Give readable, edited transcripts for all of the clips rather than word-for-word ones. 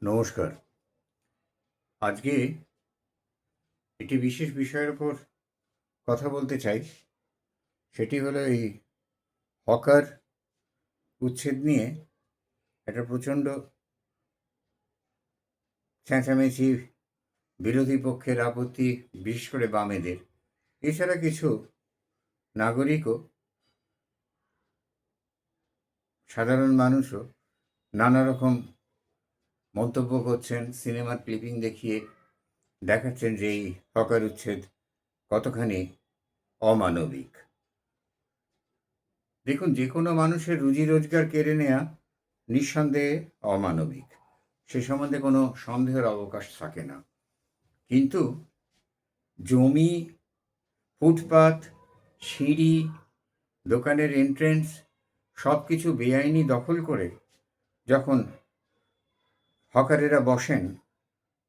নমস্কার। আজকে একটি বিশেষ বিষয়ের উপর কথা বলতে চাই। সেটি হলো এই হকার উচ্ছেদ নিয়ে একটা প্রচণ্ড চেঁচামেচি, বিরোধী পক্ষের আপত্তি, বিশেষ করে বামেদের। এছাড়া কিছু নাগরিকও, সাধারণ মানুষও নানা রকম মন্তব্য করছেন, সিনেমার ক্লিপিং দেখিয়ে দেখাচ্ছেন যে এই হকার উচ্ছেদ কতখানি অমানবিক। দেখুন, যে কোনো মানুষের রুজি রোজগার কেড়ে নেওয়া নিঃসন্দেহে অমানবিক, সে সম্বন্ধে কোনো সন্দেহের অবকাশ থাকে না। কিন্তু জমি, ফুটপাত, সিঁড়ি, দোকানের এন্ট্রেন্স সব কিছু বেআইনি দখল করে যখন হকারেরা বসেন,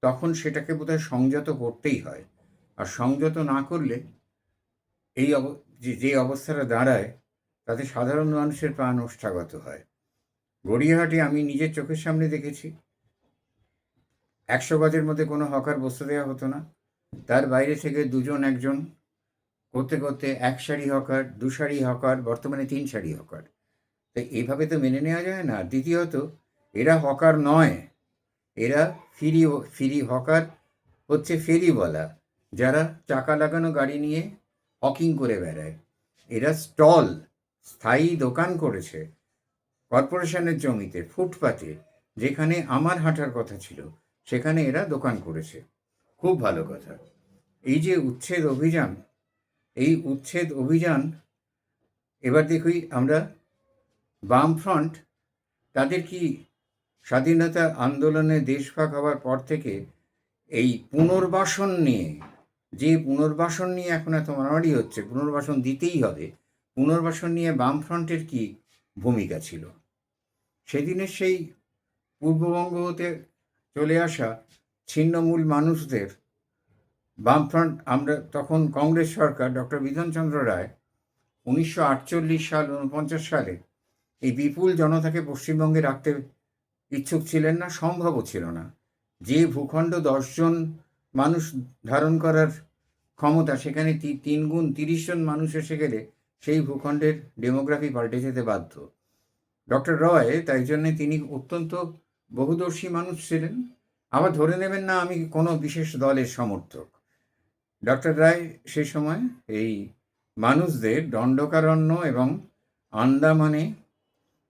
তখন সেটাকে বোধহয় সংযত করতেই হয়। আর সংযত না করলে এই যে অবস্থাটা দাঁড়ায়, তাতে সাধারণ মানুষের প্রাণ ওষ্ঠাগত হয়। গড়িয়াহাটে আমি নিজের চোখের সামনে দেখেছি, 100 গজের মধ্যে কোনো হকার বসতে দেওয়া হতো না। তার বাইরে থেকে দুজন একজন করতে করতে 1 সারি হকার, 2 সারি হকার, বর্তমানে 3 সারি হকার। তো এইভাবে তো মেনে নেওয়া যায় না। দ্বিতীয়ত, এরা হকার নয়, এরা ফিরি হকার হচ্ছে ফেরিওয়ালা, যারা চাকা লাগানো গাড়ি নিয়ে হকিং করে বেড়ায়। এরা স্টল, স্থায়ী দোকান করেছে কর্পোরেশনের জমিতে, ফুটপাতে, যেখানে আমার হাঁটার কথা ছিল সেখানে এরা দোকান করেছে। খুব ভালো কথা। এই যে উচ্ছেদ অভিযান, এই উচ্ছেদ অভিযান এবার দেখি আমরা, বামফ্রন্ট তাদের কি স্বাধীনতা আন্দোলনে দেশভাগ হওয়ার পর থেকে এই পুনর্বাসন নিয়ে, যে পুনর্বাসন নিয়ে এখন এত মারামারি হচ্ছে, পুনর্বাসন দিতেই হবে, পুনর্বাসন নিয়ে বামফ্রন্টের কি ভূমিকা ছিল? সেদিনের সেই পূর্ববঙ্গ হতে চলে আসা ছিন্নমূল মানুষদের বামফ্রন্ট, আমরা তখন কংগ্রেস সরকার, ডক্টর বিধানচন্দ্র রায় 1948 সাল 49 সালে এই বিপুল জনতাকে পশ্চিমবঙ্গে রাখতে ইচ্ছুক ছিলেন না, সম্ভবও ছিল না। যে ভূখণ্ড 10 জন মানুষ ধারণ করার ক্ষমতা, সেখানে 3 গুণ 30 জন মানুষ এসে গেলে সেই ভূখণ্ডের ডেমোগ্রাফি পাল্টে যেতে বাধ্য। ডক্টর রয় তাই জন্যে, তিনি অত্যন্ত বহুদর্শী মানুষ ছিলেন। আবার ধরে নেবেন না আমি কোনো বিশেষ দলের সমর্থক। ডক্টর রায় সে সময় এই মানুষদের দণ্ডকারণ্য এবং আন্দামানে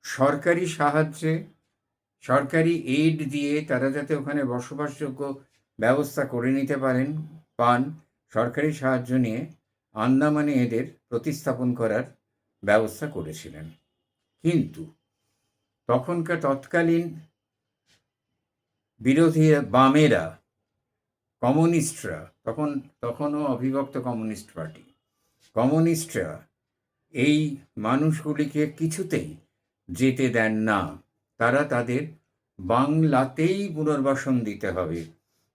সরকারি সাহায্যে, সরকারি এইড দিয়ে তারা যাতে ওখানে বসবাসযোগ্য ব্যবস্থা করে নিতে পান, সরকারি সাহায্য নিয়ে আন্দামানে এদের প্রতিস্থাপন করার ব্যবস্থা করেছিলেন। কিন্তু তখনকার তৎকালীন বিরোধী বামেরা, কমিউনিস্টরা, তখনও অবিভক্ত কমিউনিস্ট পার্টি, কমিউনিস্টরা এই মানুষগুলিকে কিছুতেই যেতে দেন না। তারা তাদের বাংলাতেই পুনর্বাসন দিতে হবে,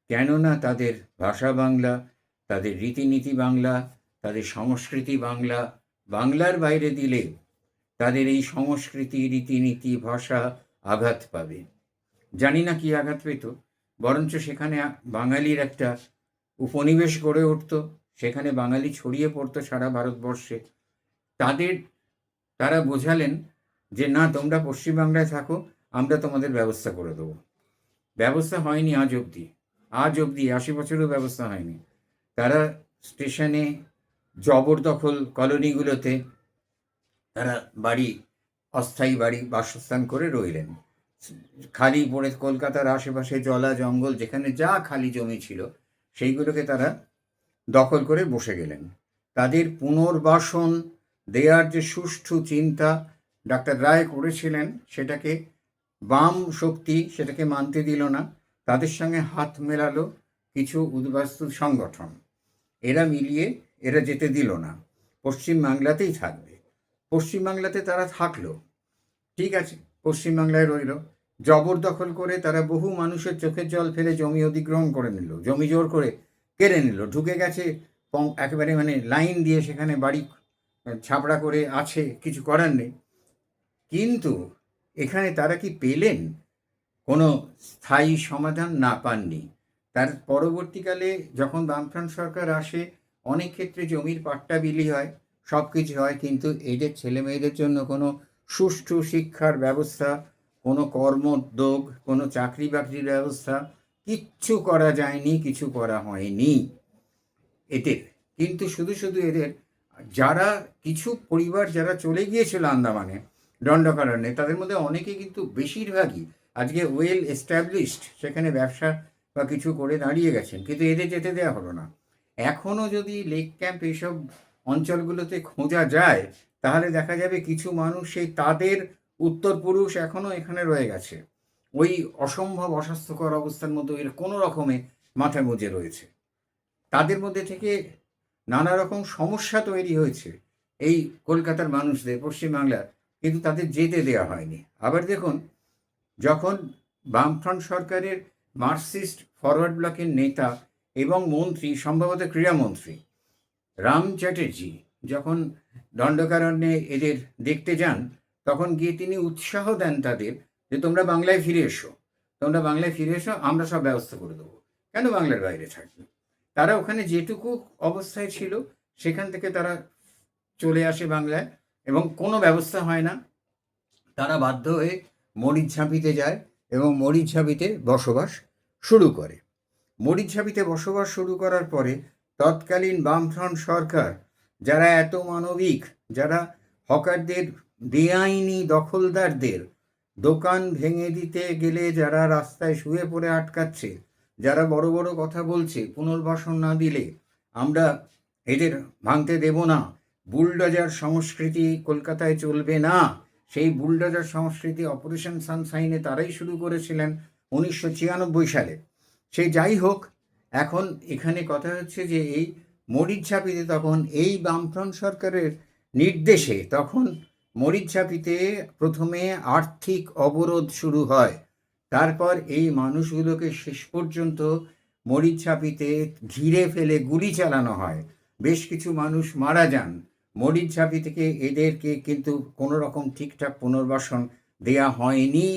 কেননা তাদের ভাষা বাংলা, তাদের রীতিনীতি বাংলা, তাদের সংস্কৃতি বাংলা। বাংলার বাইরে দিলে তাদের এই সংস্কৃতি, রীতিনীতি, ভাষা আঘাত পাবে। জানি না কি আঘাত পেত, বরঞ্চ সেখানে বাঙালির একটা উপনিবেশ গড়ে উঠত, সেখানে বাঙালি ছড়িয়ে পড়তো সারা ভারতবর্ষে। তারা বোঝালেন যে না, তোমরা পশ্চিমবাংলায় থাকো, আমরা তোমাদের ব্যবস্থা করে দেবো। ব্যবস্থা হয়নি আজ অবধি, 80 বছরও ব্যবস্থা হয়নি। তারা স্টেশনে, জবরদখল কলোনিগুলোতে তারা অস্থায়ী বাড়ি বাসস্থান করে রইলেন। খালি পড়ে কলকাতার আশেপাশে জলা জঙ্গল, যেখানে যা খালি জমি ছিল সেইগুলোকে তারা দখল করে বসে গেলেন। তাদের পুনর্বাসন দেওয়ার যে সুষ্ঠু চিন্তা ডাক্তার রায় করেছিলেন, সেটাকে বাম শক্তি সেটাকে মানতে দিল না। তাদের সঙ্গে হাত মেলালো কিছু উদ্বাস্তু সংগঠন, এরা মিলিয়ে এরা যেতে দিল না, পশ্চিমবাংলাতেই থাকবে। পশ্চিমবাংলাতে তারা থাকলো, ঠিক আছে, পশ্চিমবাংলায় রইল। জবরদখল করে তারা বহু মানুষের চোখের জল ফেলে জমি অধিগ্রহণ করে নিল, জমি জোর করে কেড়ে নিল, ঢুকে গেছে একেবারে, মানে লাইন দিয়ে সেখানে বাড়ি ছাপড়া করে আছে, কিছু করার নেই। কিন্তু এখানে তারা কি পেলেন? কোনো স্থায়ী সমাধান না পাননি। তার পরবর্তীকালে যখন বামফ্রন্ট সরকার আসে, অনেক ক্ষেত্রে জমির পাট্টা বিলি হয়, সব কিছু হয়, কিন্তু এদের ছেলেমেয়েদের জন্য কোনো সুষ্ঠু শিক্ষার ব্যবস্থা, কোনো কর্মোদ্যোগ, কোনো চাকরি বাকরির ব্যবস্থা কিচ্ছু করা যায়নি, কিছু করা হয়নি এদের। কিন্তু শুধু শুধু এদের যারা কিছু পরিবার যারা চলে গিয়েছিল আন্দামানে দণ্ডকারণ্যে, তাদের মধ্যে অনেকে কিন্তু বেশিরভাগই আজকে ওয়েল এস্টাবলিশড, সেখানে ব্যবসা বা কিছু করে দাঁড়িয়ে গেছেন, কিন্তু এদের যেতে দেওয়া হলো না। এখনও যদি লেক ক্যাম্প এইসব অঞ্চলগুলোতে খোঁজা যায়, তাহলে দেখা যাবে কিছু মানুষ সেই তাদের উত্তরপুরুষ এখনও এখানে রয়ে গেছে, ওই অসম্ভব অস্বাস্থ্যকর অবস্থার মধ্যে এর কোনো রকমে মাথা গুঁজে রয়েছে। তাদের মধ্যে থেকে নানা রকম সমস্যা তৈরি হয়েছে এই কলকাতার মানুষদের, পশ্চিমবাংলার, কিন্তু তাদের যেতে দেওয়া হয়নি। আবার দেখুন, যখন বামফ্রন্ট সরকারের মার্কসিস্ট ফরওয়ার্ড ব্লকের নেতা এবং মন্ত্রী, সম্ভবত ক্রীড়ামন্ত্রী রাম চ্যাটার্জি যখন দণ্ডকারণ্যে এদের দেখতে যান, তখন গিয়ে তিনি উৎসাহ দেন তাদের যে তোমরা বাংলায় ফিরে এসো, তোমরা বাংলায় ফিরে এসো, আমরা সব ব্যবস্থা করে দেবো, কেন বাংলার বাইরে থাকবে। তারা ওখানে যেটুকু অবস্থায় ছিল সেখান থেকে তারা চলে আসে বাংলায়, এবং কোনো ব্যবস্থা হয় না। তারা বাধ্য হয়ে মরিচঝাঁপিতে যায় এবং মরিচঝাঁপিতে বসবাস শুরু করে। মরিচঝাঁপিতে বসবাস শুরু করার পরে তৎকালীন বামফ্রন্ট সরকার, যারা এত মানবিক, যারা হকারদের, বেআইনি দখলদারদের দোকান ভেঙে দিতে গেলে যারা রাস্তায় শুয়ে পড়ে আটকাচ্ছে, যারা বড় বড় কথা বলছে পুনর্বাসন না দিলে আমরা এদের ভাঙতে দেব না, বুলডোজার সংস্কৃতি কলকাতায় চলবে না, সেই বুলডোজার সংস্কৃতি অপারেশন সানশাইনে তারাই শুরু করেছিলেন 1996 সালে। সে যাই হোক, এখন এখানে কথা হচ্ছে যে এই মরিচঝাঁপিতে তখন এই বামফ্রন্ট সরকারের নির্দেশে তখন মরিচঝাঁপিতে প্রথমে আর্থিক অবরোধ শুরু হয়। তারপর এই মানুষগুলোকে শেষ পর্যন্ত মরিচঝাঁপিতে ঘিরে ফেলে গুলি চালানো হয়, বেশ কিছু মানুষ মারা যান। মরিচঝাঁপি থেকে এদেরকে কিন্তু কোনো রকম ঠিকঠাক পুনর্বাসন দেয়া হয়নি।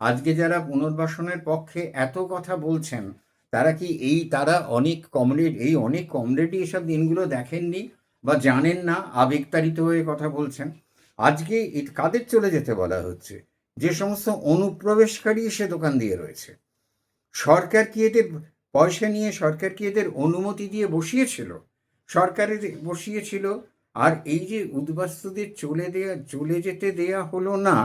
আজকে যারা পুনর্বাসনের পক্ষে এত কথা বলছেন, তারা কি তারা অনেক কমরেডই এসব দিনগুলো দেখেননি বা জানেন না, আবেগতাড়িত হয়ে কথা বলছেন। আজকে কাদের চলে যেতে বলা হচ্ছে? যে সমস্ত অনুপ্রবেশকারী এসে দোকান দিয়ে রয়েছে। সরকার কি এদের পয়সা নিয়ে, সরকার কি এদের অনুমতি দিয়ে বসিয়েছিল? সরকারের বসিয়েছিল। আর এই যে উদ্বাস্তুদের চলে যেতে দেয়া হলো না,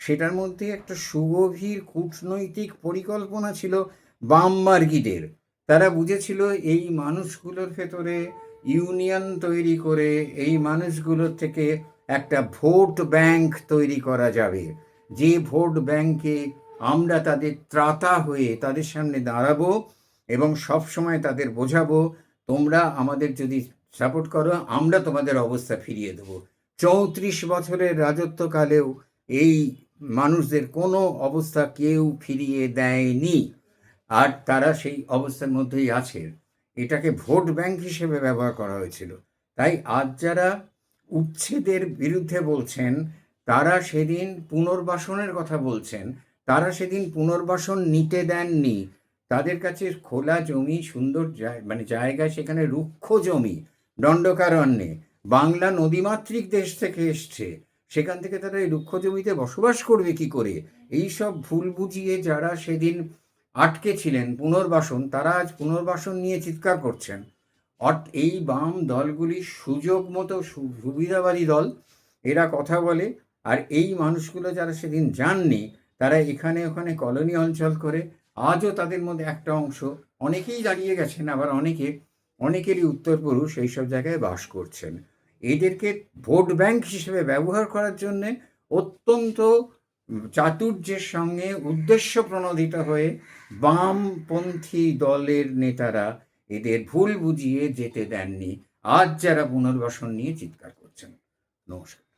সেটার মধ্যে একটা সুগভীর কূটনৈতিক পরিকল্পনা ছিল বামমার্গীদের। তারা বুঝেছিল এই মানুষগুলোর ভেতরে ইউনিয়ন তৈরি করে এই মানুষগুলোর থেকে একটা ভোট ব্যাংক তৈরি করা যাবে, যে ভোট ব্যাংকে আমরা তাদের ত্রাতা হয়ে তাদের সামনে দাঁড়াবো এবং সব সময় তাদের বোঝাবো, তোমরা আমাদের যদি সাপোর্ট করো আমরা তোমাদের অবস্থা ফিরিয়ে দেবো। 34 বছরের রাজত্বকালেও এই মানুষদের কোনো অবস্থা কেউ ফিরিয়ে দেয়নি, আর তারা সেই অবস্থার মধ্যেই আছে। এটাকে ভোট ব্যাংক হিসেবে ব্যবহার করা হয়েছিল। তাই আজ যারা উচ্ছেদের বিরুদ্ধে বলছেন, তারা সেদিন পুনর্বাসনের কথা বলছেন, তারা সেদিন পুনর্বাসন নিতে দেননি। তাদের কাছে খোলা জমি, সুন্দর জায়গায়, সেখানে রুক্ষ জমি, দণ্ডকারণ্যে, বাংলা নদীমাতৃক দেশ থেকে এসছে, সেখান থেকে তারা এই রুক্ষ জমিতে বসবাস করবে কি করে? এই সব ভুল বুঝিয়ে যারা সেদিন আটকে ছিলেন পুনর্বাসন, তারা আজ পুনর্বাসন নিয়ে চিৎকার করছেন। এই বাম দলগুলি সুযোগ মতো সুবিধাবাদী দল, এরা কথা বলে। আর এই মানুষগুলো যারা সেদিন যাননি, তারা এখানে ওখানে কলোনি অঞ্চল করে আজও তাদের মধ্যে একটা অংশ, অনেকেই দাঁড়িয়ে গেছেন, আবার অনেকেরই উত্তরপুরুষ এইসব জায়গায় বাস করছেন। এদেরকে ভোট ব্যাংক হিসেবে ব্যবহার করার জন্যে অত্যন্ত চাতুর্যের সঙ্গে উদ্দেশ্য প্রণোদিত হয়ে বামপন্থী দলের নেতারা এদের ভুল বুঝিয়ে যেতে দেননি। আজ যারা পুনর্বাসন নিয়ে চিৎকার করছেন। নমস্কার।